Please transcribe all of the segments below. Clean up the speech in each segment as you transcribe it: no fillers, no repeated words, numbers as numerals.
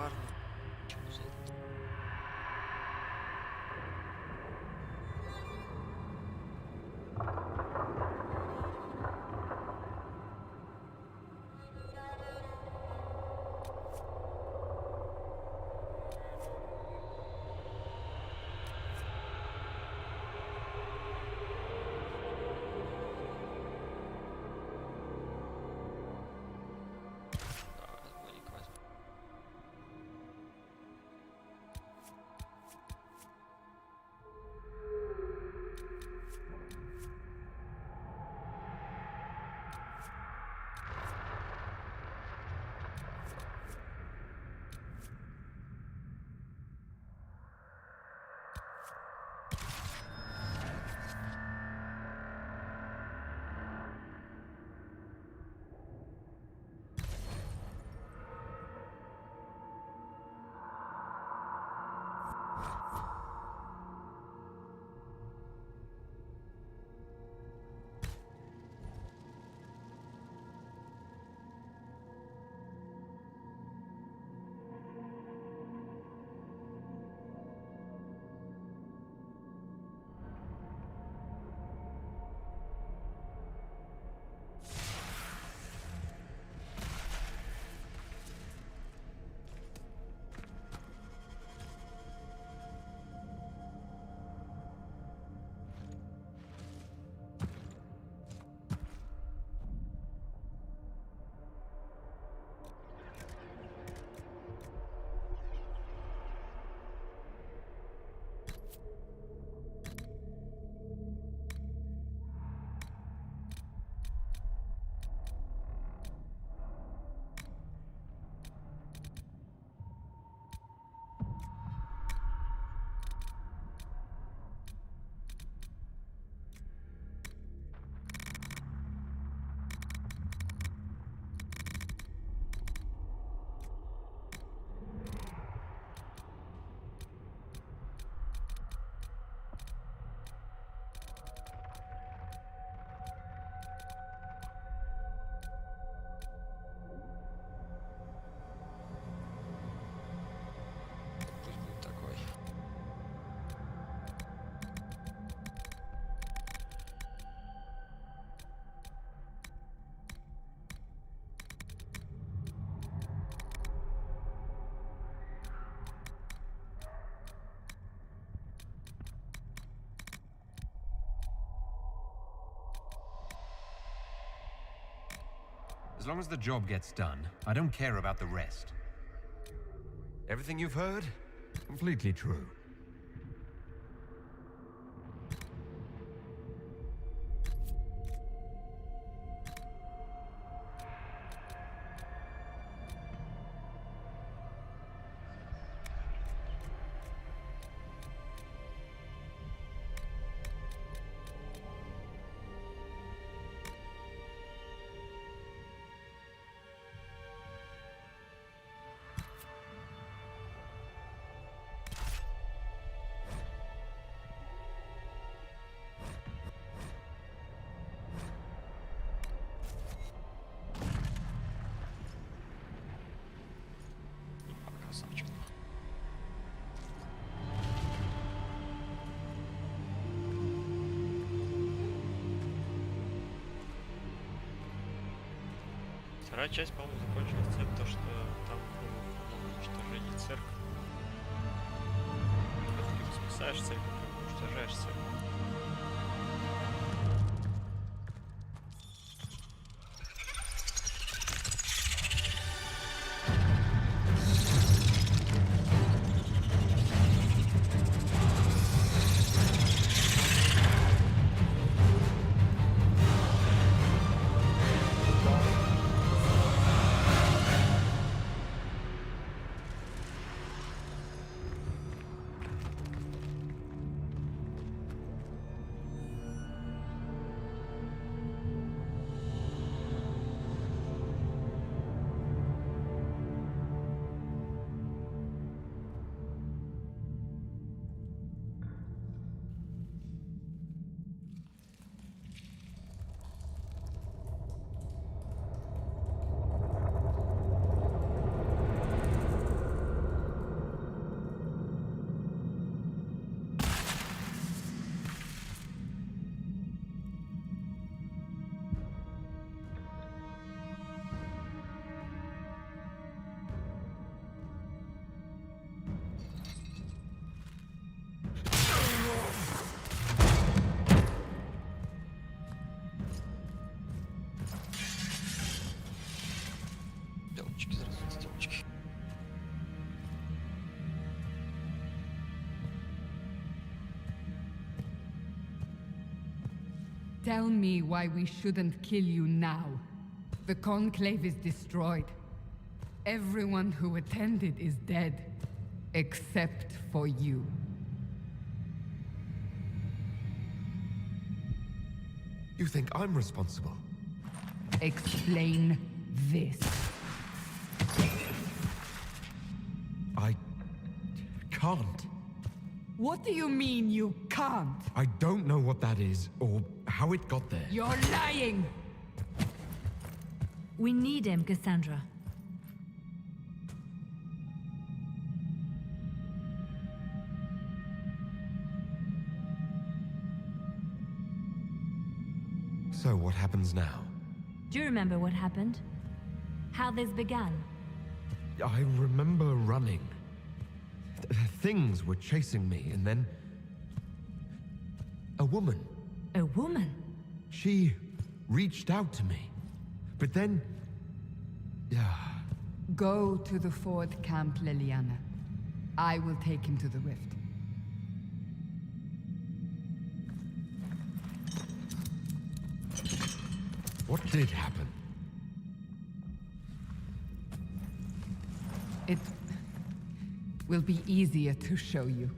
парни. Чего за... Пусть будет такой. As long as the job gets done, I don't care about the rest. Everything you've heard? Completely true. Красавчик. Вторая часть, по-моему, закончилась тем, то, что там было уничтожение церкви. Когда ты либо спасаешь церковь, либо уничтожаешь церковь. Tell me why we shouldn't kill you now. The Conclave is destroyed. Everyone who attended is dead. Except for you. You think I'm responsible? Explain this. I can't. What do you mean you can't? I don't know what that is, or how it got there. You're lying! We need him, Cassandra. So what happens now? Do you remember what happened? How this began? I remember running. Things were chasing me, and then... a woman. A woman? She reached out to me. But then... Go to the Ford Camp, Liliana. I will take him to the rift. What did happen? It will be easier to show you.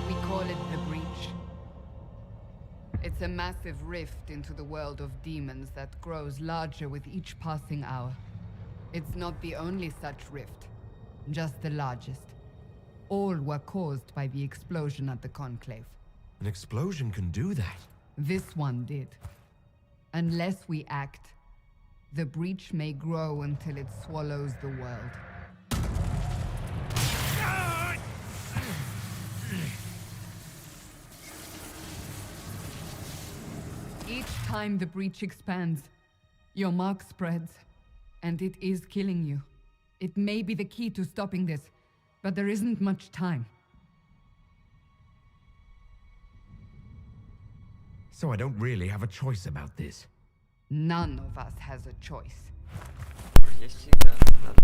We call it the Breach. It's a massive rift into the world of demons that grows larger with each passing hour. It's not the only such rift, just the largest. All were caused by the explosion at the Conclave. An explosion can do that. This one did. Unless we act, the breach may grow until it swallows the world. Each time the breach expands, your mark spreads, and it is killing you. It may be the key to stopping this, but there isn't much time. So I don't really have a choice about this. None of us has a choice. Есть всегда. Надо.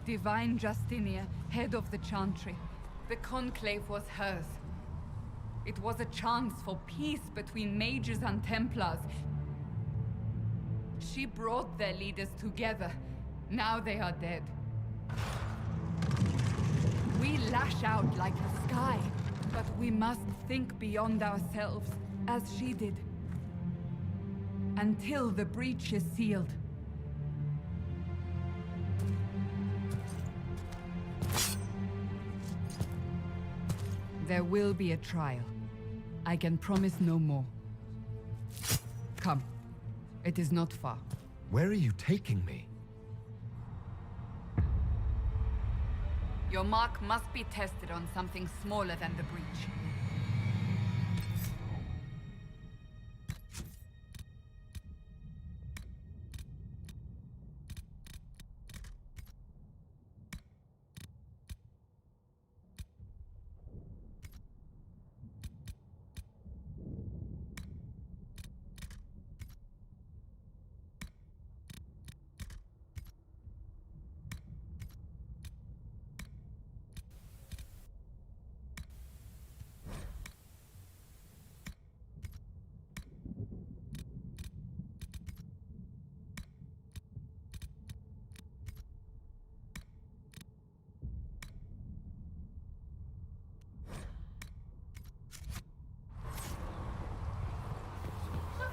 Divine Justinia, head of the Chantry. The Conclave was hers. It was a chance for peace between mages and Templars. She brought their leaders together. Now they are dead. We lash out like the sky, but we must think beyond ourselves, as she did. Until the breach is sealed. There will be a trial. I can promise no more. Come. It is not far. Where are you taking me? Your mark must be tested on something smaller than the breach.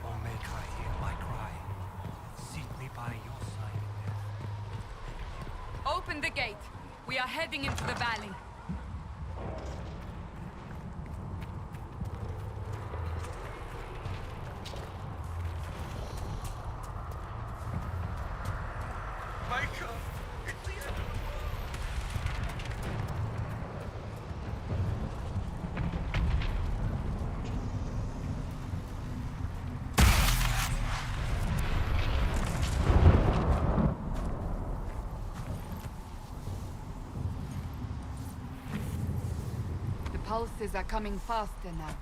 O Maker, hear my cry. Seat me by your side in death. Open the gate. We are heading into the valley. pulses are coming faster now.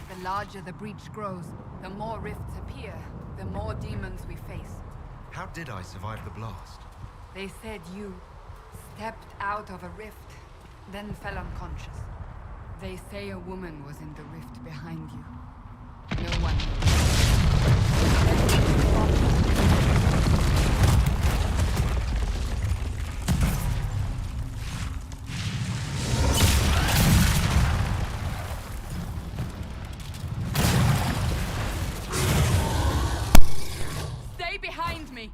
The larger the breach grows, the more rifts appear, the more demons we face. How did I survive the blast? They said you stepped out of a rift, then fell unconscious. They say a woman was in the rift behind you. No one Stay behind me!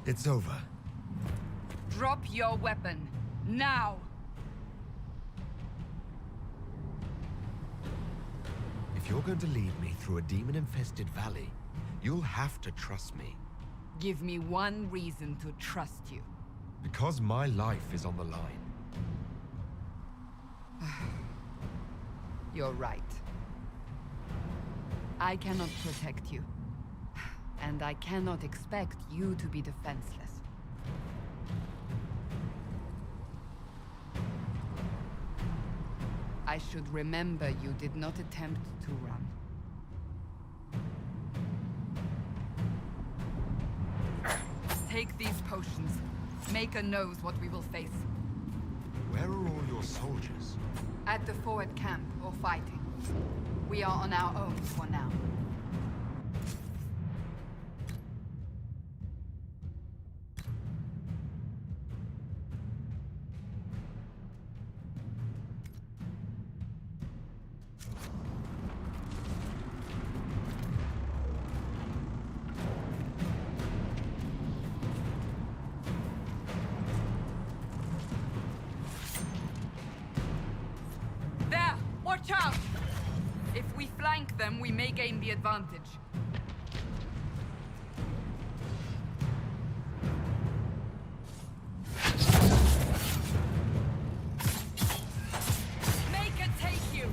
It's over. Drop your weapon. Now! If you're going to lead me through a demon-infested valley, you'll have to trust me. Give me one reason to trust you. Because my life is on the line. You're right. I cannot protect you. And I cannot expect you to be defenseless. I should remember you did not attempt to run. Take these potions. Maker knows what we will face. Where are all your soldiers? At the forward camp or fighting. We are on our own for now. There! Watch out! If we flank them, we may gain the advantage. Make it take you!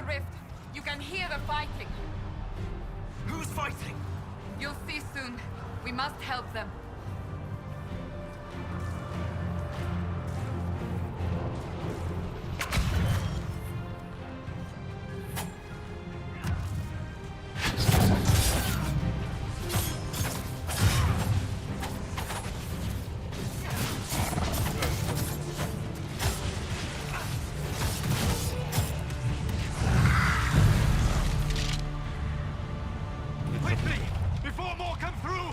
rift. You can hear the fighting. Who's fighting? You'll see soon. We must help them. Quickly! Before more come through!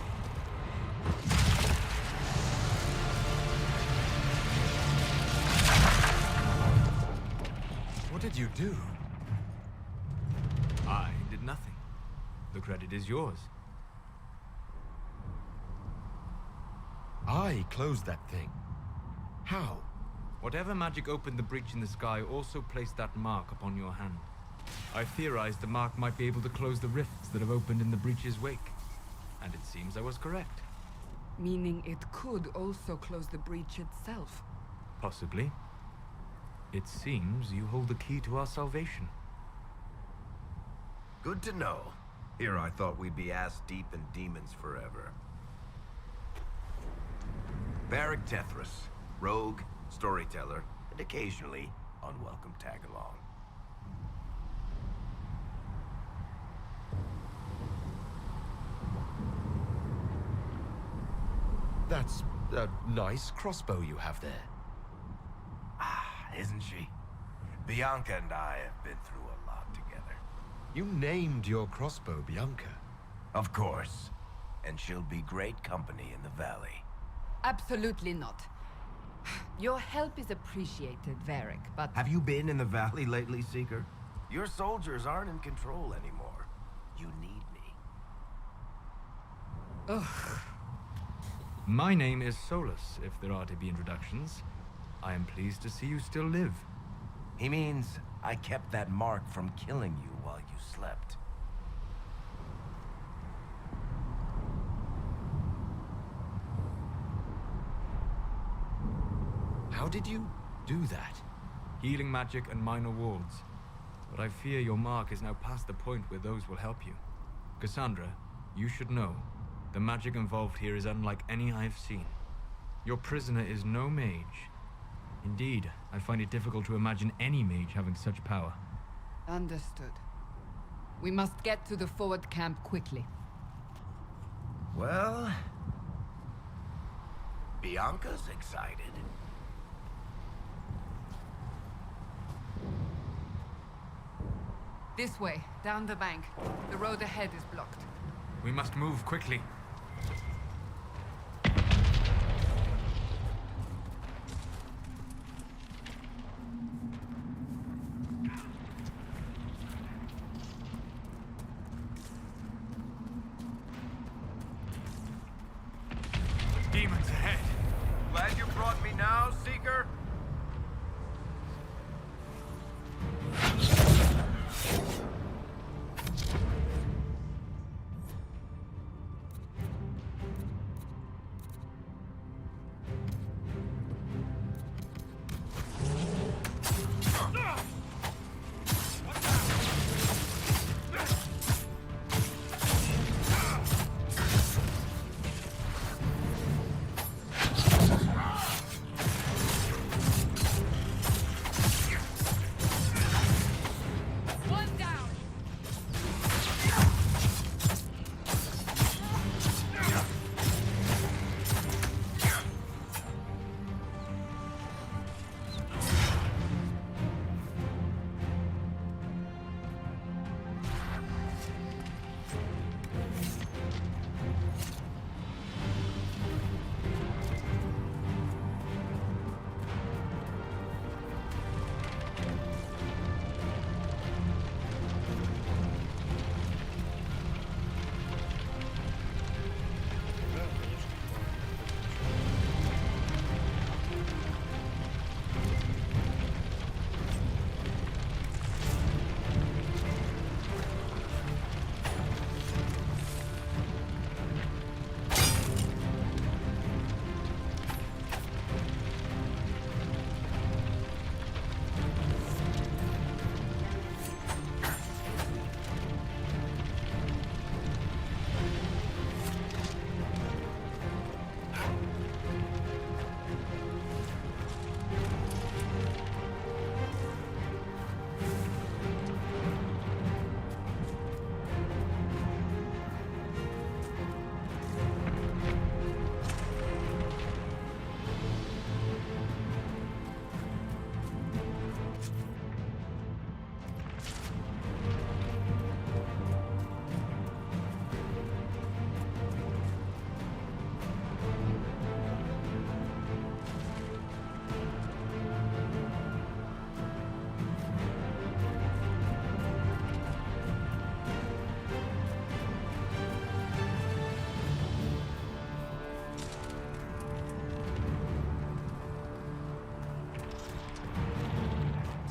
What did you do? I did nothing. The credit is yours. I closed that thing. How? Whatever magic opened the breach in the sky also placed that mark upon your hand. I theorized the mark might be able to close the rifts that have opened in the breach's wake. And it seems I was correct. Meaning it could also close the breach itself. Possibly. It seems you hold the key to our salvation. Good to know. Here I thought we'd be ass-deep in demons forever. Varric Tethras, rogue, storyteller, and occasionally unwelcome tag-along. That's a nice crossbow you have there. Ah, isn't she? Bianca and I have been through a lot together. You named your crossbow Bianca. Of course. And she'll be great company in the valley. Absolutely not. Your help is appreciated, Varric, but... Have you been in the valley lately, Seeker? Your soldiers aren't in control anymore. You need me. Ugh. My name is Solus, if there are to be introductions. I am pleased to see you still live. He means I kept that mark from killing you while you slept. How did you do that? Healing magic and minor wards. But I fear your mark is now past the point where those will help you. Cassandra, you should know. The magic involved here is unlike any I've seen. Your prisoner is no mage. Indeed, I find it difficult to imagine any mage having such power. Understood. We must get to the forward camp quickly. Well... Bianca's excited. This way, down the bank. The road ahead is blocked. We must move quickly. Demons ahead. Glad you brought me now, Seeker?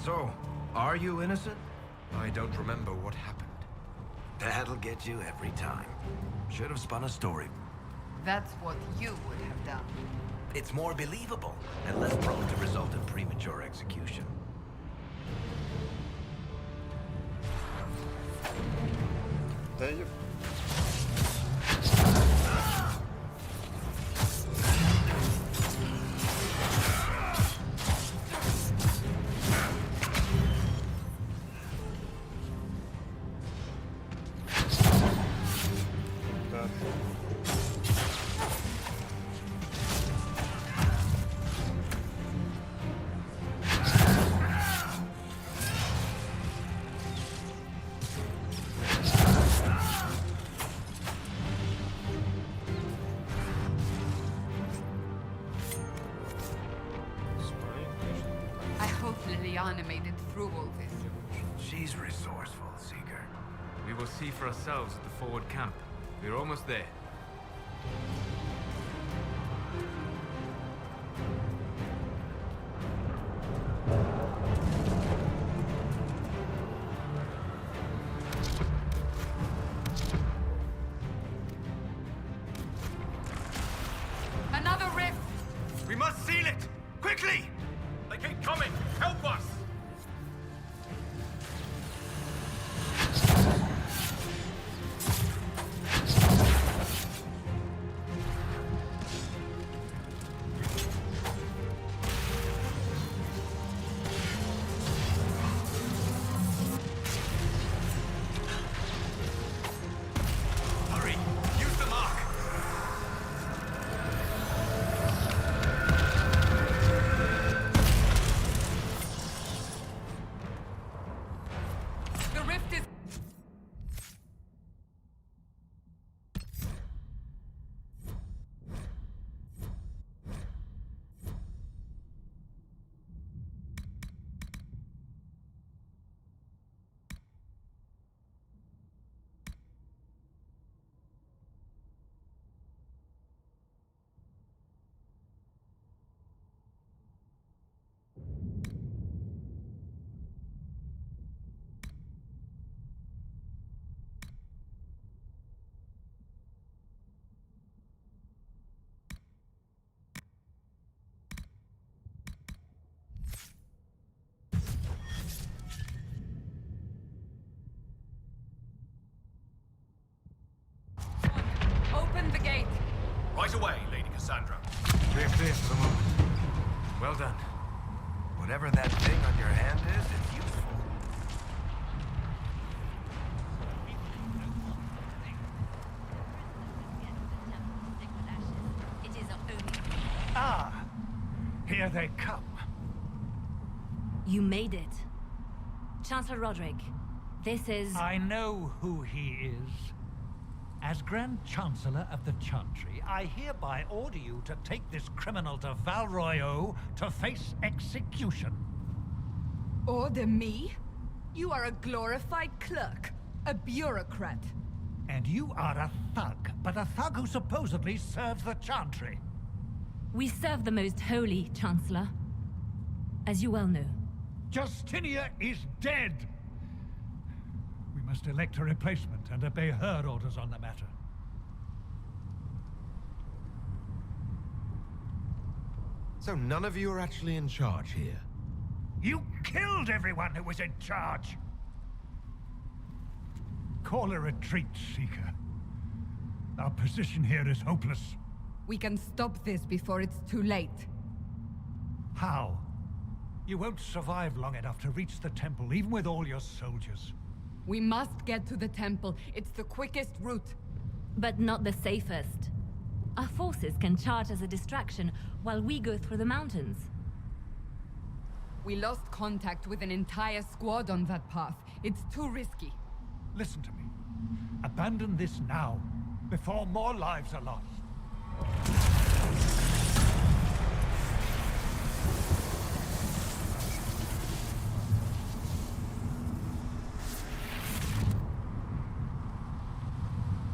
So, are you innocent? I don't remember what happened. That'll get you every time. Should have spun a story. That's what you would have done. It's more believable and less prone to result in premature execution. Да ёп. Да. Смотри, конечно. I hope Liliana made it through all this. She's resourceful, Seeker. We will see for ourselves at the forward camp. We're almost there. Another rift! We must seal it! Quickly! They keep coming! Help us! Hurry! Use the mark! The rift is... Open the gate! Right away, Lady Cassandra. We're clear for the moment. Well done. Whatever that thing on your hand is, it's useful. Ah, here they come. You made it. Chancellor Roderick, this is... I know who he is. As Grand Chancellor of the Chantry, I hereby order you to take this criminal to Val Royeaux to face execution. Order me? You are a glorified clerk, a bureaucrat. And you are a thug, but a thug who supposedly serves the Chantry. We serve the most holy, Chancellor. As you well know. Justinia is dead! We must elect a replacement and obey her orders on the matter. So none of you are actually in charge here. You killed everyone who was in charge! Call a retreat, Seeker. Our position here is hopeless. We can stop this before it's too late. How? You won't survive long enough to reach the temple, even with all your soldiers. We must get to the temple. It's the quickest route. But not the safest. Our forces can charge as a distraction while we go through the mountains. We lost contact with an entire squad on that path. It's too risky. Listen to me. Abandon this now, before more lives are lost.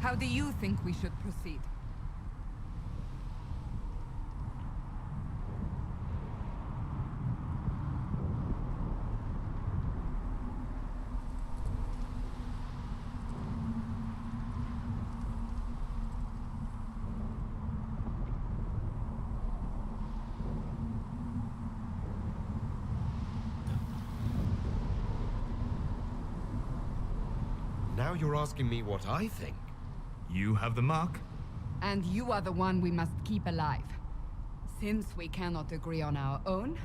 How do you think we should proceed? now you're asking me what I think. You have the mark? And you are the one we must keep alive. Since we cannot agree on our own,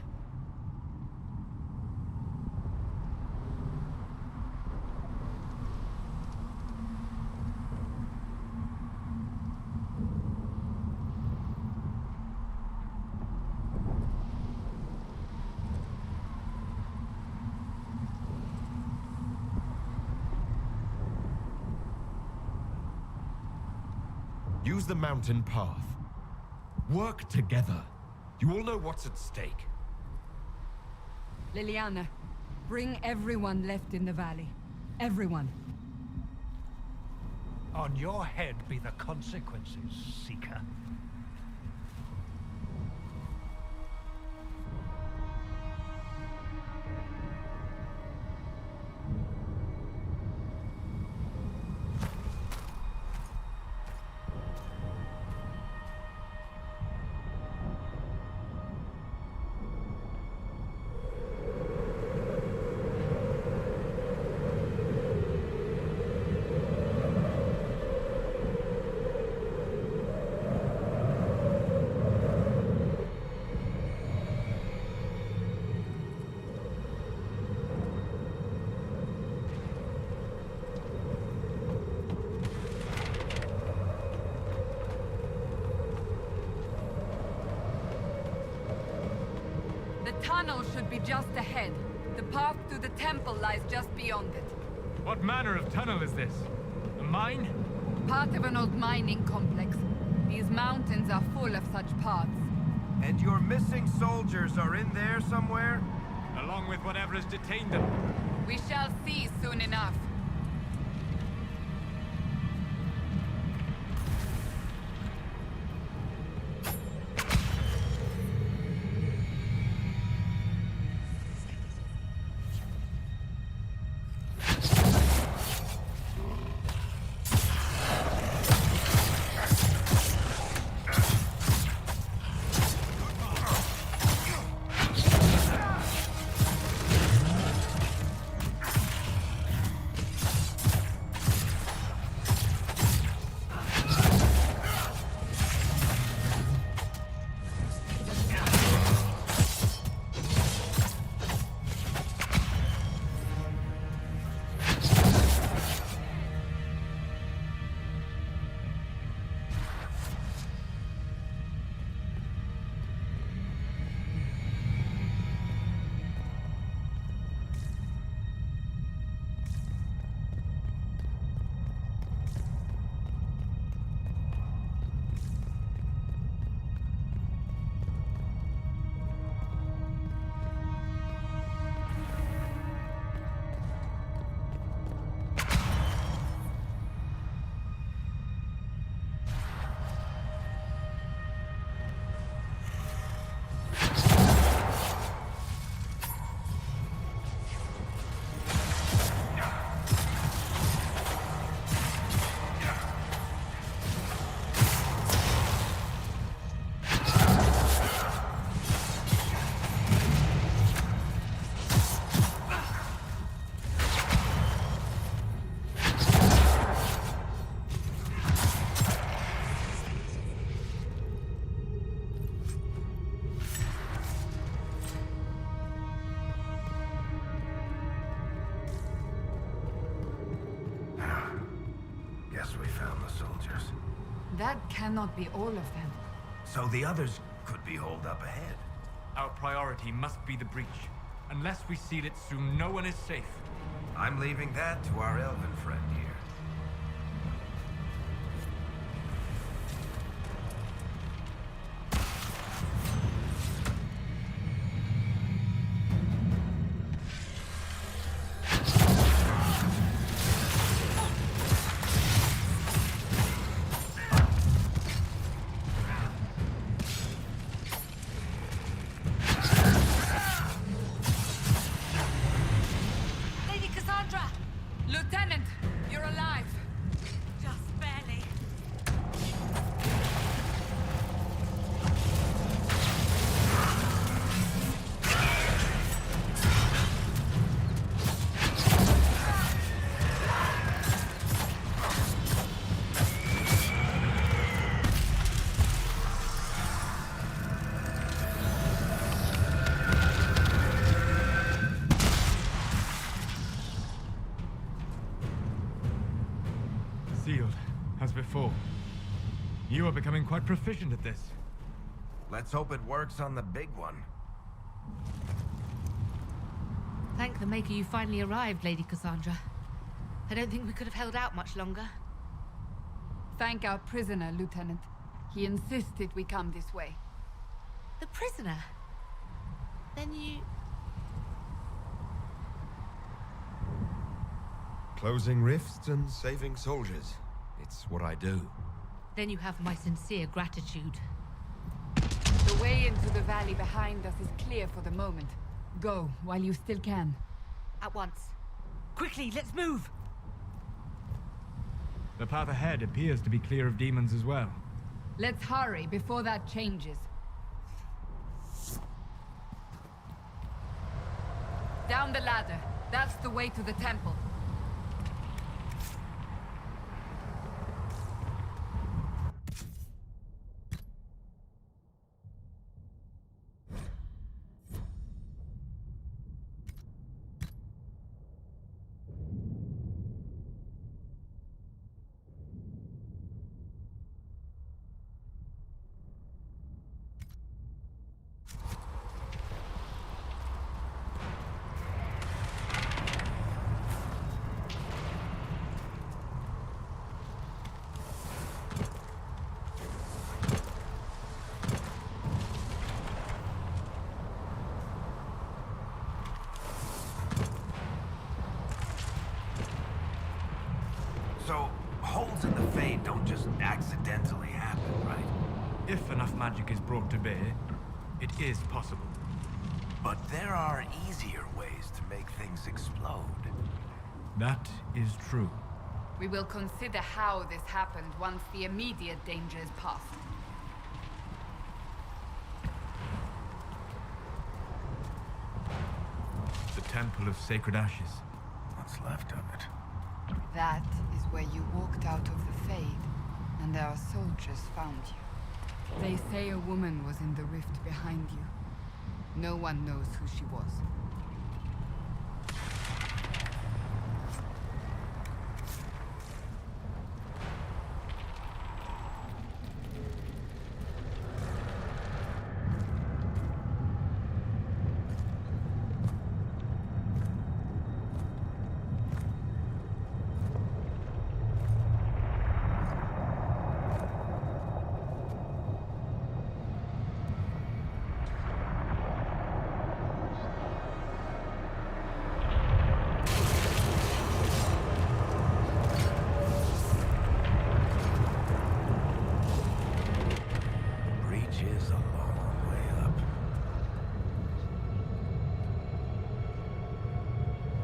Use the mountain path. Work together. You all know what's at stake. Liliana, bring everyone left in the valley. Everyone. On your head be the consequences, Seeker. The tunnel should be just ahead. The path to the temple lies just beyond it. What manner of tunnel is this? A mine? Part of an old mining complex. These mountains are full of such paths. And your missing soldiers are in there somewhere? Along with whatever has detained them. We shall see soon enough. That cannot be all of them. So the others could be holed up ahead. Our priority must be the breach. Unless we seal it soon, no one is safe. I'm leaving that to our elven friend here. Lieutenant, you're alive. Just barely. Sealed, as before. You are becoming quite proficient at this. Let's hope it works on the big one. Thank the Maker you finally arrived, Lady Cassandra. I don't think we could have held out much longer. Thank our prisoner, Lieutenant. He insisted we come this way. The prisoner? Then you... Closing rifts and saving soldiers. It's what I do. Then you have my sincere gratitude. The way into the valley behind us is clear for the moment. Go, while you still can. At once. Quickly, let's move! The path ahead appears to be clear of demons as well. Let's hurry before that changes. Down the ladder. That's the way to the temple. So, holes in the Fade don't just accidentally happen, right? If enough magic is brought to bear, it is possible. But there are easier ways to make things explode. That is true. We will consider how this happened once the immediate danger is past. The Temple of Sacred Ashes. What's left of it? That is where you walked out of the Fade, and our soldiers found you. They say a woman was in the rift behind you. No one knows who she was.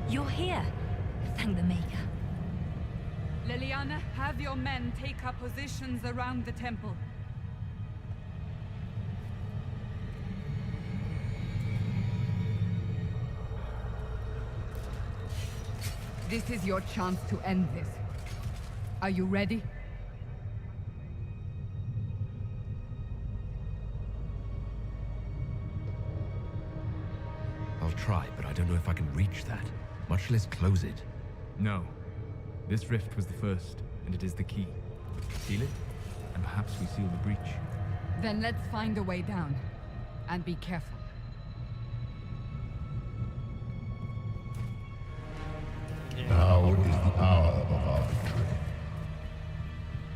You're here. Thank the Maker. Liliana, have your men take up positions around the temple. This is your chance to end this. Are you ready? I'll try, but I don't know if I can reach that, much less close it. No. This rift was the first, and it is the key. Seal it, and perhaps we seal the breach. Then let's find a way down. And be careful. Now is the hour of our victory.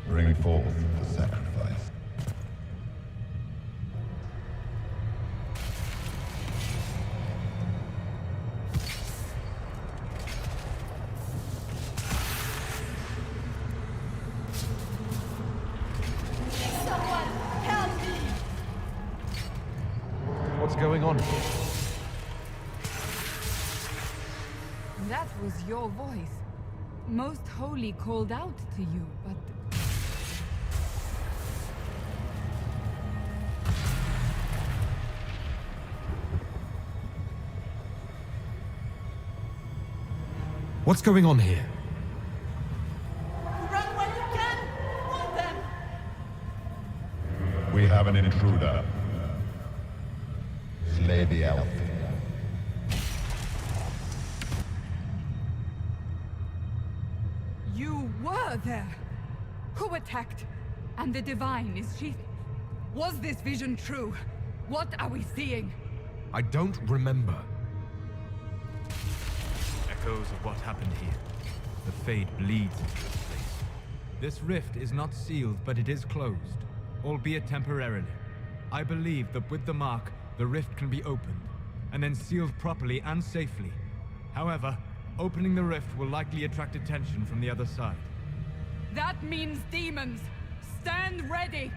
Bring forth the sacrifice. What's going on here? That was your voice. Most Holy called out to you, but... What's going on here? Run while you can! Hold them! We have an intruder. Slay the elf. You were there! Who attacked? And the Divine, is she... Was this vision true? What are we seeing? I don't remember. Echoes of what happened here. The Fade bleeds into this place. This rift is not sealed, but it is closed, albeit temporarily. I believe that with the mark, the rift can be opened, and then sealed properly and safely. However, opening the rift will likely attract attention from the other side. That means demons! Stand ready!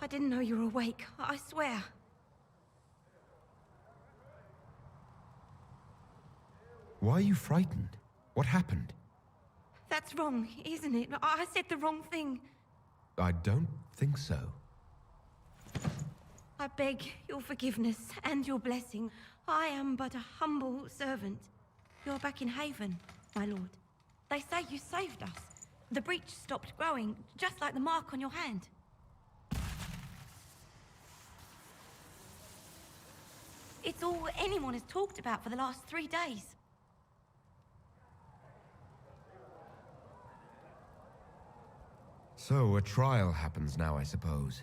didn't know you were awake. I swear. Why are you frightened? What happened? That's wrong, isn't it? I said the wrong thing. I don't think so. I beg your forgiveness and your blessing. I am but a humble servant. You're back in Haven, my lord. They say you saved us. The breach stopped growing, just like the mark on your hand. It's all anyone has talked about for the last 3 days. So, a trial happens now, I suppose.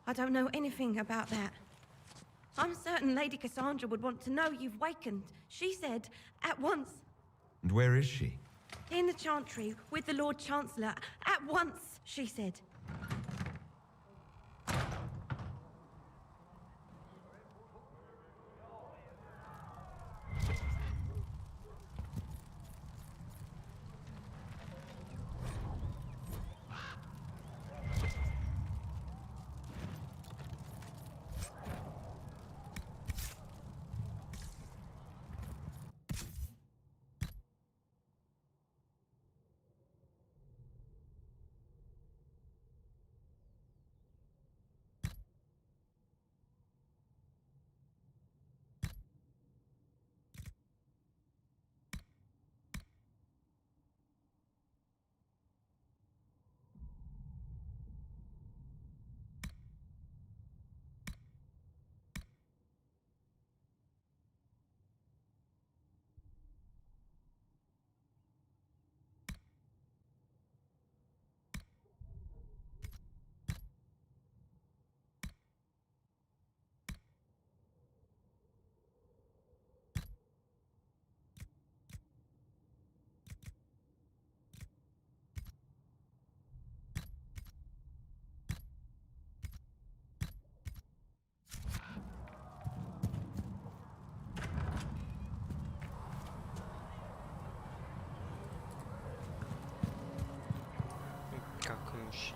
I don't know anything about that. I'm certain Lady Cassandra would want to know you've wakened. She said, at once. And where is she? In the Chantry, with the Lord Chancellor. At once, she said. Как мужчина.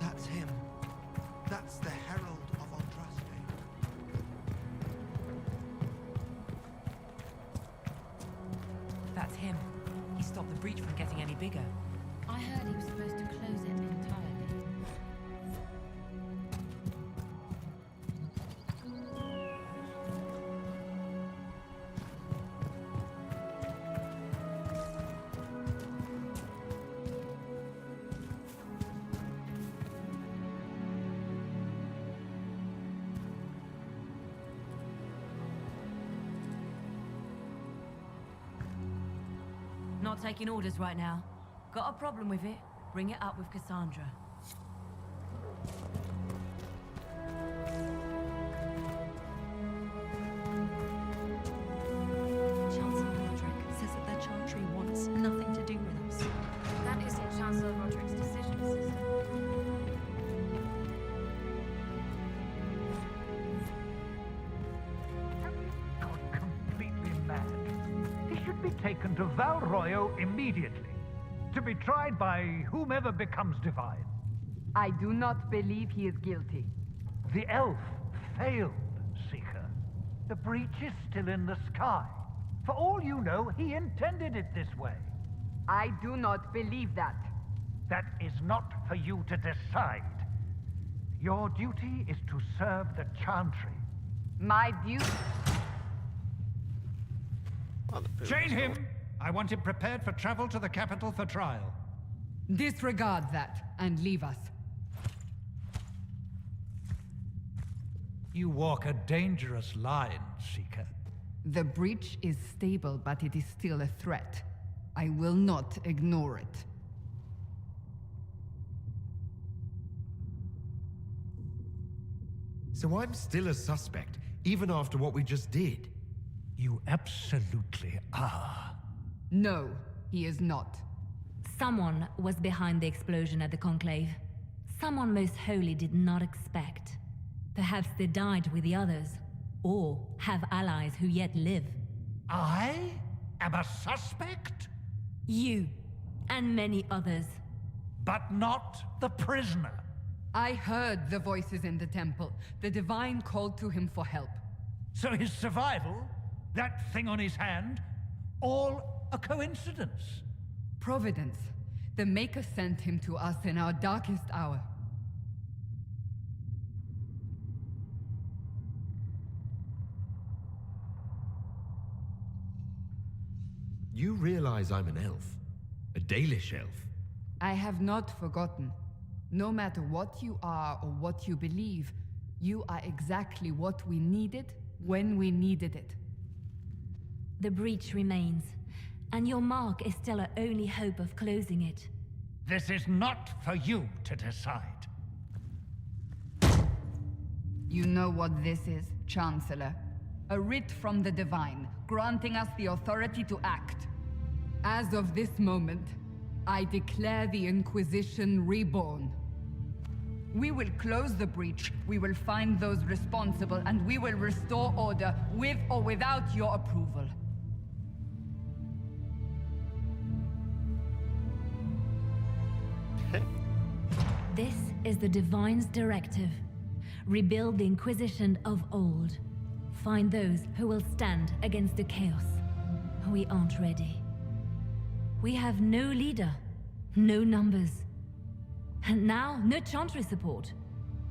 That's him. That's the Herald of Andraste. That's him. He stopped the breach from getting any bigger. I heard he was supposed to close it entirely. Not taking orders right now. Got a problem with it? Bring it up with Cassandra. Chancellor Roderick says that the Chantry wants nothing to do with us. That isn't Chancellor Roderick's decision, sister. Have you gone completely mad? He should be taken to Val Royo immediately, to be tried by whomever becomes divine. I do not believe he is guilty. The elf failed, Seeker. The breach is still in the sky. For all you know, he intended it this way. I do not believe that. That is not for you to decide. Your duty is to serve the Chantry. My duty... Chain him! I want him prepared for travel to the capital for trial. Disregard that and leave us. You walk a dangerous line, Seeker. The breach is stable, but it is still a threat. I will not ignore it. So I'm still a suspect, even after what we just did? You absolutely are. No, he is not. Someone was behind the explosion at the Conclave. Someone Most Holy did not expect. Perhaps they died with the others. or have allies who yet live. I am a suspect? You, and many others. But not the prisoner. I heard the voices in the temple. The Divine called to him for help. So his survival, that thing on his hand, all a coincidence? Providence. The Maker sent him to us in our darkest hour. You realize I'm an elf? A Dalish elf? I have not forgotten. No matter what you are or what you believe, you are exactly what we needed when we needed it. The breach remains, and your mark is still our only hope of closing it. This is not for you to decide. You know what this is, Chancellor? A writ from the Divine, granting us the authority to act. As of this moment, I declare the Inquisition reborn. We will close the breach, we will find those responsible, and we will restore order with or without your approval. This is the Divine's directive. Rebuild the Inquisition of old. Find those who will stand against the chaos. We aren't ready. We have no leader, no numbers. And now, no Chantry support.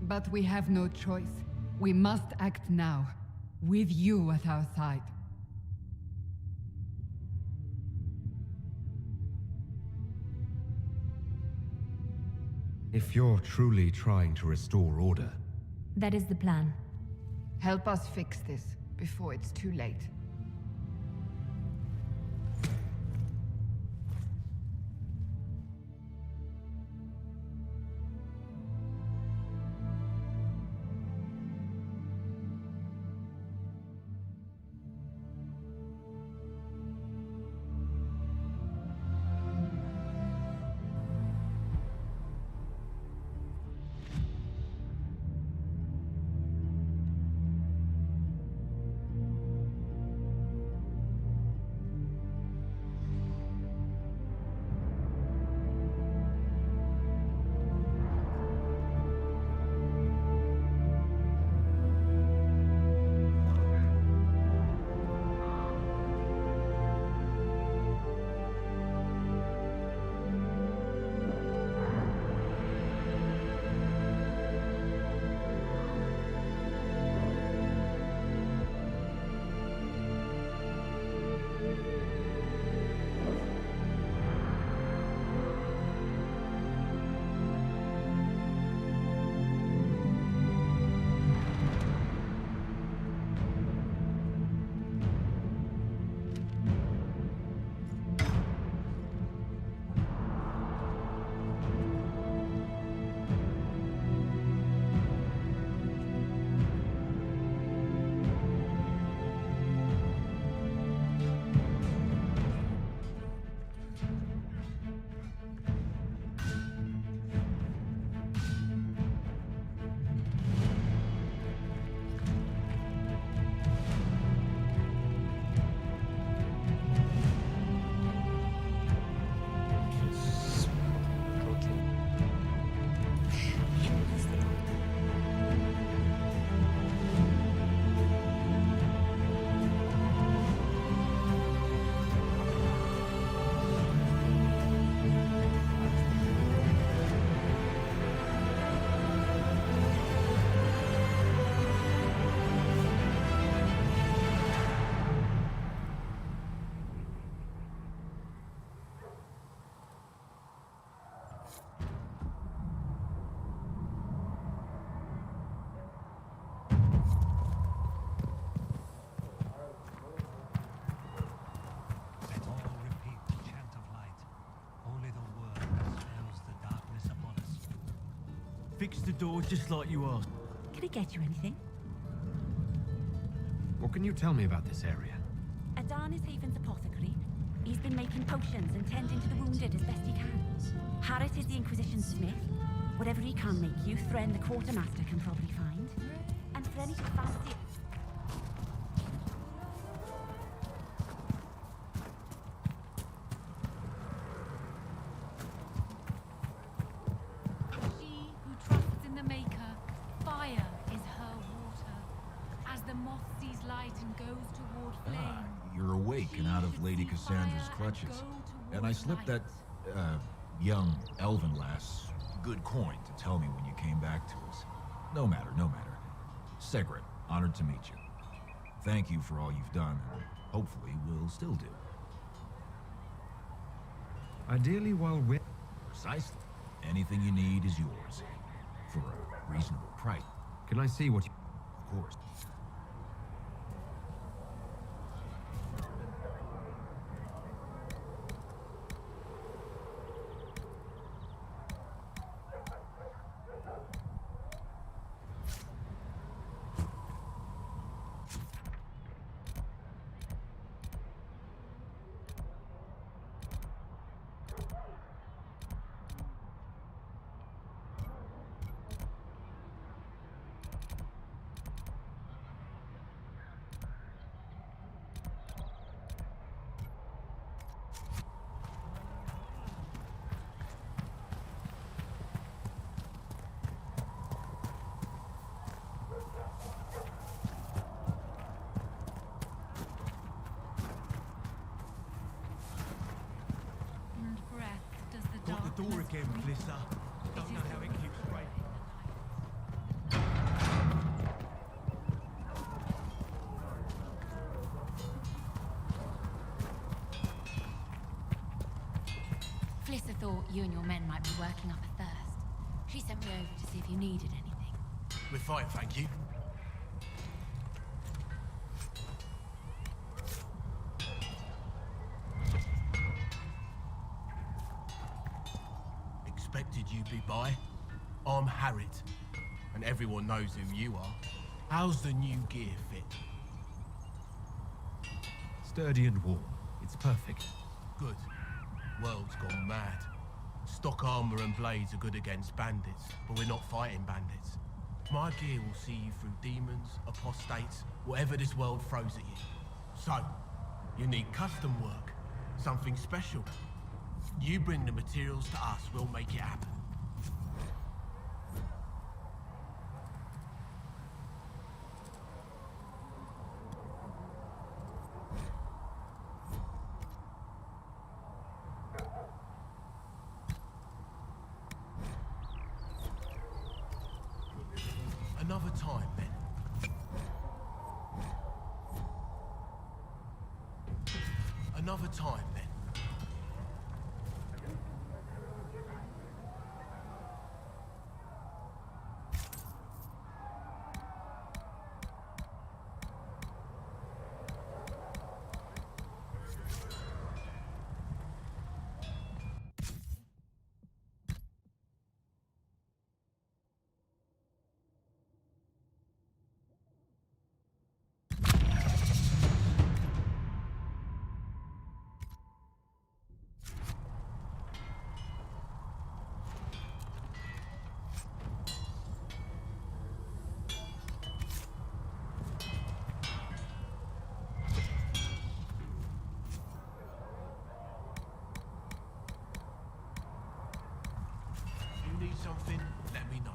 But we have no choice. We must act now, with you at our side. If you're truly trying to restore order... That is the plan. Help us fix this, before it's too late. Fix the door just like you asked. Can I get you anything? What can you tell me about this area? Adan is Haven's apothecary. He's been making potions and tending to the wounded as best he can. Harris is the Inquisition smith. Whatever he can make you, Thren the quartermaster can probably find. And for any who fancy it... taken out of Lady Cassandra's clutches. And I slipped that, young elven lass good coin to tell me when you came back to us. No matter, no matter. Segret, honored to meet you. Thank you for all you've done, and hopefully will still do. Ideally, while we're... Precisely. Anything you need is yours. For a reasonable price. Can I see what you... Of course. Got the door again, Melissa. Don't know how it keeps breaking. Flissa thought you and your men might be working up a thirst. She sent me over to see if you needed anything. We're fine, thank you. Expected you'd be by. I'm Harriet, and everyone knows who you are. How's the new gear fit? Sturdy and warm. It's perfect. Good. World's gone mad. Stock armor and blades are good against bandits, but we're not fighting bandits. My gear will see you through demons, apostates, whatever this world throws at you. So, you need custom work, something special. You bring the materials to us, we'll make it happen. Another time, then. Another time, then. Need something, let me know.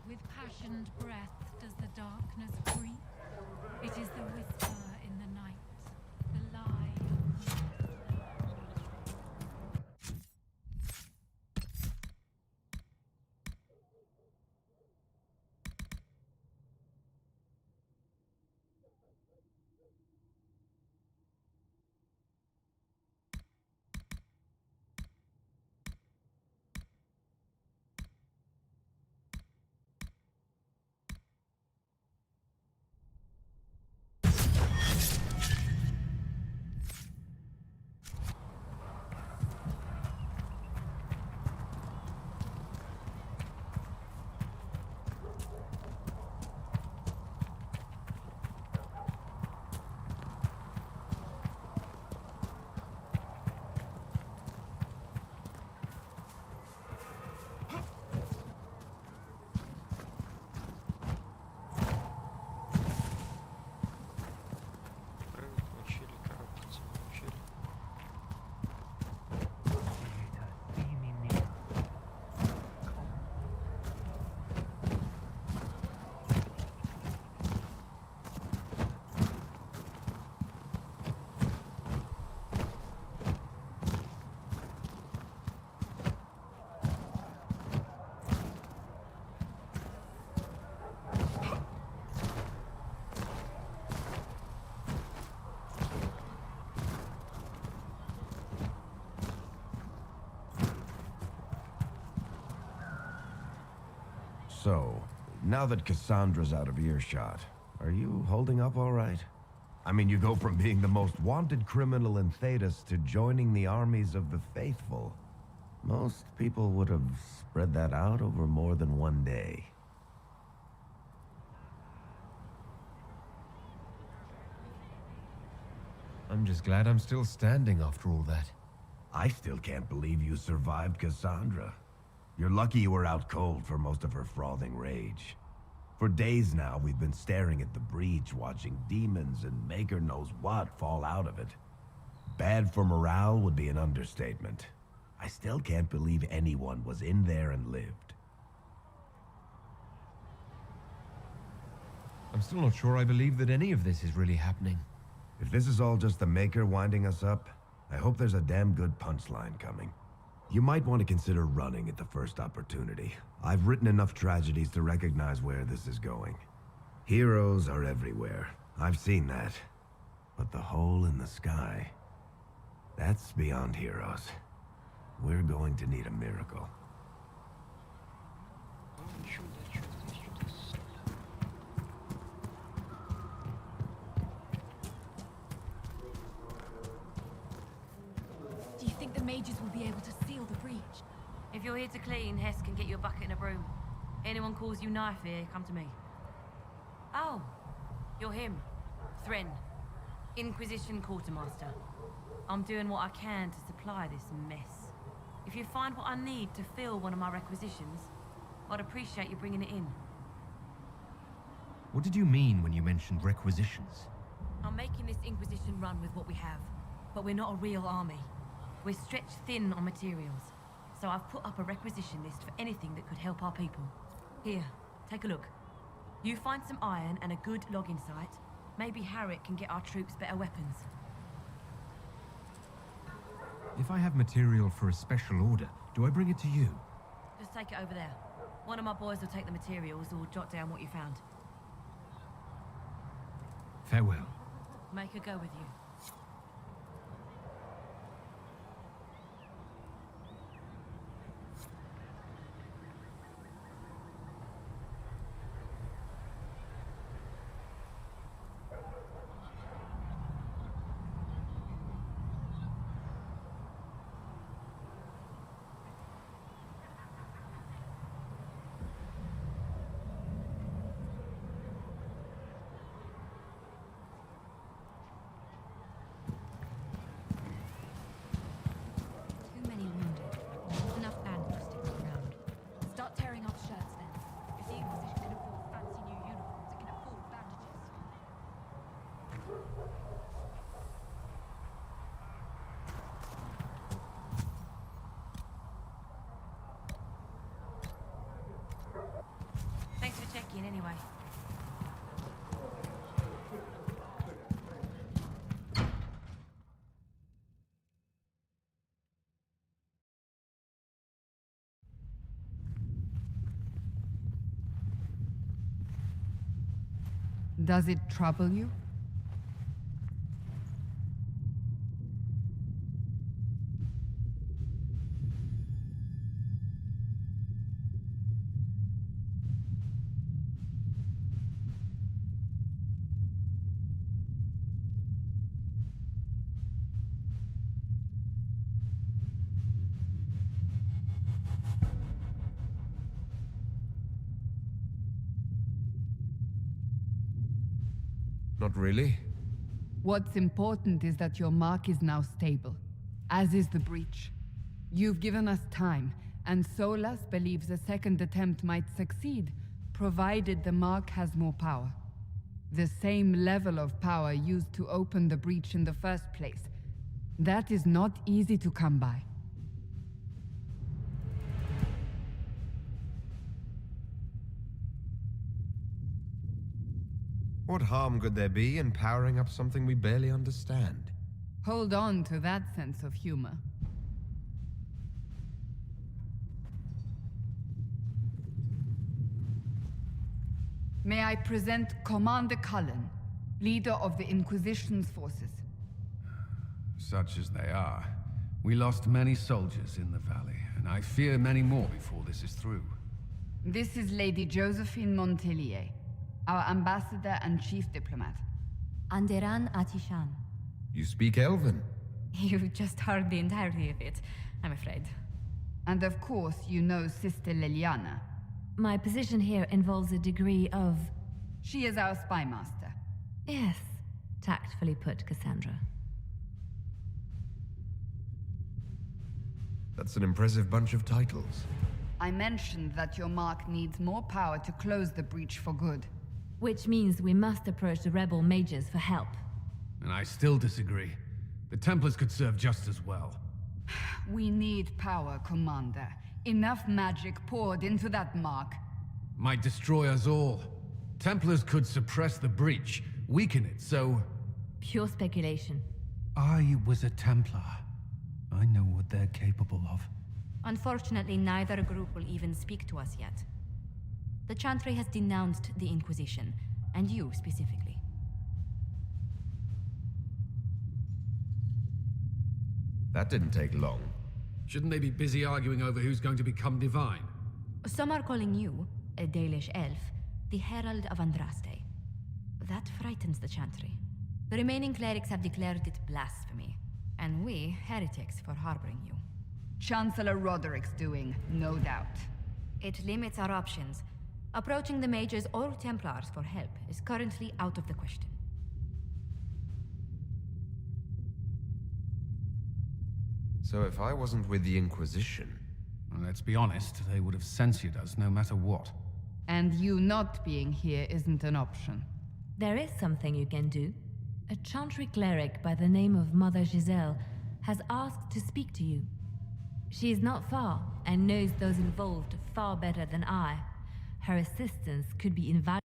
With passioned breath does the darkness creep. It is the whisper in the night, the lie. So, now that Cassandra's out of earshot, are you holding up all right? I mean, you go from being the most wanted criminal in Thedas to joining the armies of the faithful. Most people would have spread that out over more than one day. I'm just glad I'm still standing after all that. I still can't believe you survived Cassandra. You're lucky you were out cold for most of her frothing rage. For days now, we've been staring at the breach, watching demons and maker knows what fall out of it. Bad for morale would be an understatement. I still can't believe anyone was in there and lived. I'm still not sure I believe that any of this is really happening. If this is all just the Maker winding us up, I hope there's a damn good punchline coming. You might want to consider running at the first opportunity. I've written enough tragedies to recognize where this is going. Heroes are everywhere. I've seen that. But the hole in the sky, that's beyond heroes. We're going to need a miracle. Do you think the mages will be able to seal the breach? If you're here to clean, Hess can get you a bucket and a broom. Anyone calls you knife here, come to me. Oh, you're him. Thren. Inquisition quartermaster. I'm doing what I can to supply this mess. If you find what I need to fill one of my requisitions, I'd appreciate you bringing it in. What did you mean when you mentioned requisitions? I'm making this Inquisition run with what we have, but we're not a real army. We're stretched thin on materials, so I've put up a requisition list for anything that could help our people. Here, take a look. You find some iron and a good logging site, maybe Harriet can get our troops better weapons. If I have material for a special order, do I bring it to you? Just take it over there. One of my boys will take the materials or jot down what you found. Farewell. Make her go with you. Too many wounded. Not enough bandage sticking around. Start tearing off shirts then. If the Inquisition can afford fancy new uniforms, it can afford bandages. Thanks for checking anyway. Does it trouble you? Not really. What's important is that your mark is now stable, as is the breach. You've given us time, and Solas believes a second attempt might succeed, provided the mark has more power. The same level of power used to open the breach in the first place. That is not easy to come by. What harm could there be in powering up something we barely understand? Hold on to that sense of humor. May I present Commander Cullen, leader of the Inquisition's forces. Such as they are. We lost many soldiers in the valley, and I fear many more before this is through. This is Lady Josephine Montelier, our ambassador and chief diplomat. Anderan Atishan. You speak Elven? You just heard the entirety of it, I'm afraid. And of course, you know Sister Liliana. My position here involves a degree of... She is our spy master. Yes, tactfully put, Cassandra. That's an impressive bunch of titles. I mentioned that your mark needs more power to close the breach for good. Which means we must approach the rebel mages for help. And I still disagree. The Templars could serve just as well. We need power, Commander. Enough magic poured into that mark. Might destroy us all. Templars could suppress the breach, weaken it, so... Pure speculation. I was a Templar. I know what they're capable of. Unfortunately, neither group will even speak to us yet. The Chantry has denounced the Inquisition, and you specifically. That didn't take long. Shouldn't they be busy arguing over who's going to become divine? Some are calling you, a Dalish elf, the Herald of Andraste. That frightens the Chantry. The remaining clerics have declared it blasphemy, and we, heretics, for harboring you. Chancellor Roderick's doing, no doubt. It limits our options. Approaching the mages or Templars for help is currently out of the question. So if I wasn't with the Inquisition... Well, let's be honest, they would have censored us no matter what. And you not being here isn't an option. There is something you can do. A Chantry cleric by the name of Mother Giselle has asked to speak to you. She is not far and knows those involved far better than I. Her assistance could be invaluable.